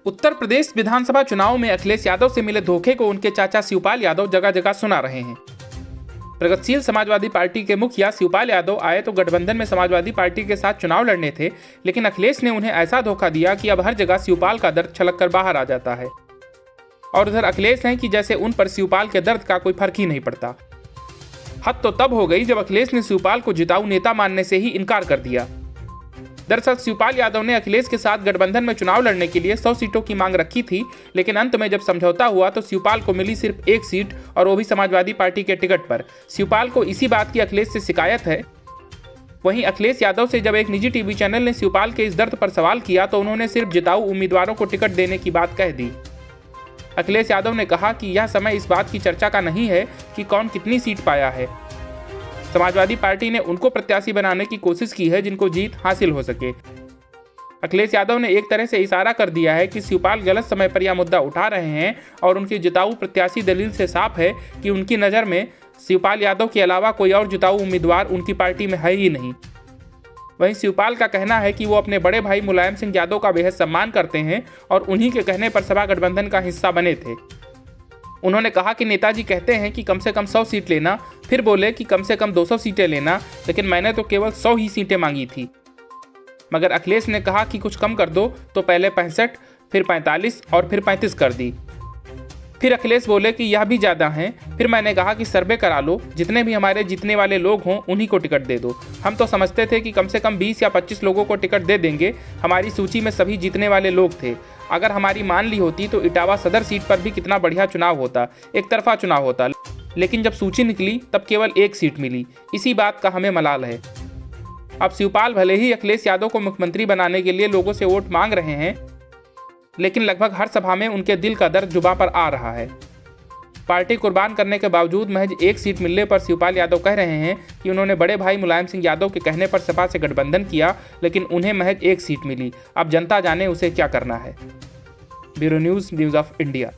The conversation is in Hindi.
उत्तर प्रदेश विधानसभा चुनाव में अखिलेश यादव से मिले धोखे को उनके चाचा शिवपाल यादव जगह जगह सुना रहे हैं। प्रगतिशील समाजवादी पार्टी के मुखिया शिवपाल यादव आए तो गठबंधन में समाजवादी पार्टी के साथ चुनाव लड़ने थे, लेकिन अखिलेश ने उन्हें ऐसा धोखा दिया कि अब हर जगह शिवपाल का दर्द छलक कर बाहर आ जाता है। और उधर अखिलेश हैं कि जैसे उन पर शिवपाल के दर्द का कोई फर्क ही नहीं पड़ता। हद तो तब हो गई जब अखिलेश ने शिवपाल को जिताऊ नेता मानने से ही इनकार कर दिया। दरअसल शिवपाल यादव ने अखिलेश के साथ गठबंधन में चुनाव लड़ने के लिए 100 सीटों की मांग रखी थी, लेकिन अंत में जब समझौता हुआ तो शिवपाल को मिली सिर्फ 1 सीट और वो भी समाजवादी पार्टी के टिकट पर। शिवपाल को इसी बात की अखिलेश से शिकायत है। वहीं अखिलेश यादव से जब एक निजी टीवी चैनल ने शिवपाल के इस दर्द पर सवाल किया तो उन्होंने सिर्फ जिताऊ उम्मीदवारों को टिकट देने की बात कह दी। अखिलेश यादव ने कहा कि यह समय इस बात की चर्चा का नहीं है कि कौन कितनी सीट पाया है। समाजवादी पार्टी ने उनको प्रत्याशी बनाने की कोशिश की है जिनको जीत हासिल हो सके। अखिलेश यादव ने एक तरह से इशारा कर दिया है कि शिवपाल गलत समय पर यह मुद्दा उठा रहे हैं और उनकी जिताऊ प्रत्याशी दलील से साफ है कि उनकी नज़र में शिवपाल यादव के अलावा कोई और जिताऊ उम्मीदवार उनकी पार्टी में है ही नहीं। वहीं शिवपाल का कहना है कि वो अपने बड़े भाई मुलायम सिंह यादव का बेहद सम्मान करते हैं और उन्हीं के कहने पर सपा गठबंधन का हिस्सा बने थे। उन्होंने कहा कि नेताजी कहते हैं कि कम से कम 100 सीट लेना, फिर बोले कि कम से कम 200 सीटें लेना, लेकिन मैंने तो केवल 100 ही सीटें मांगी थी। मगर अखिलेश ने कहा कि कुछ कम कर दो, तो पहले 65, फिर 45 और फिर 35 कर दी। फिर अखिलेश बोले कि यह भी ज़्यादा हैं। फिर मैंने कहा कि सर्वे करा लो, जितने भी हमारे जीतने वाले लोग हों उन्हीं को टिकट दे दो। हम तो समझते थे कि कम से कम 20 या 25 लोगों को टिकट दे देंगे। हमारी सूची में सभी जीतने वाले लोग थे। अगर हमारी मान ली होती तो इटावा सदर सीट पर भी कितना बढ़िया चुनाव होता, एक तरफा चुनाव होता। लेकिन जब सूची निकली तब केवल 1 सीट मिली। इसी बात का हमें मलाल है। अब शिवपाल भले ही अखिलेश यादव को मुख्यमंत्री बनाने के लिए लोगों से वोट मांग रहे हैं, लेकिन लगभग हर सभा में उनके दिल का दर्द जुबां पर आ रहा है। पार्टी कुर्बान करने के बावजूद महज 1 सीट मिलने पर शिवपाल यादव कह रहे हैं कि उन्होंने बड़े भाई मुलायम सिंह यादव के कहने पर सपा से गठबंधन किया, लेकिन उन्हें महज 1 सीट मिली। अब जनता जाने उसे क्या करना है। Bureau news of India.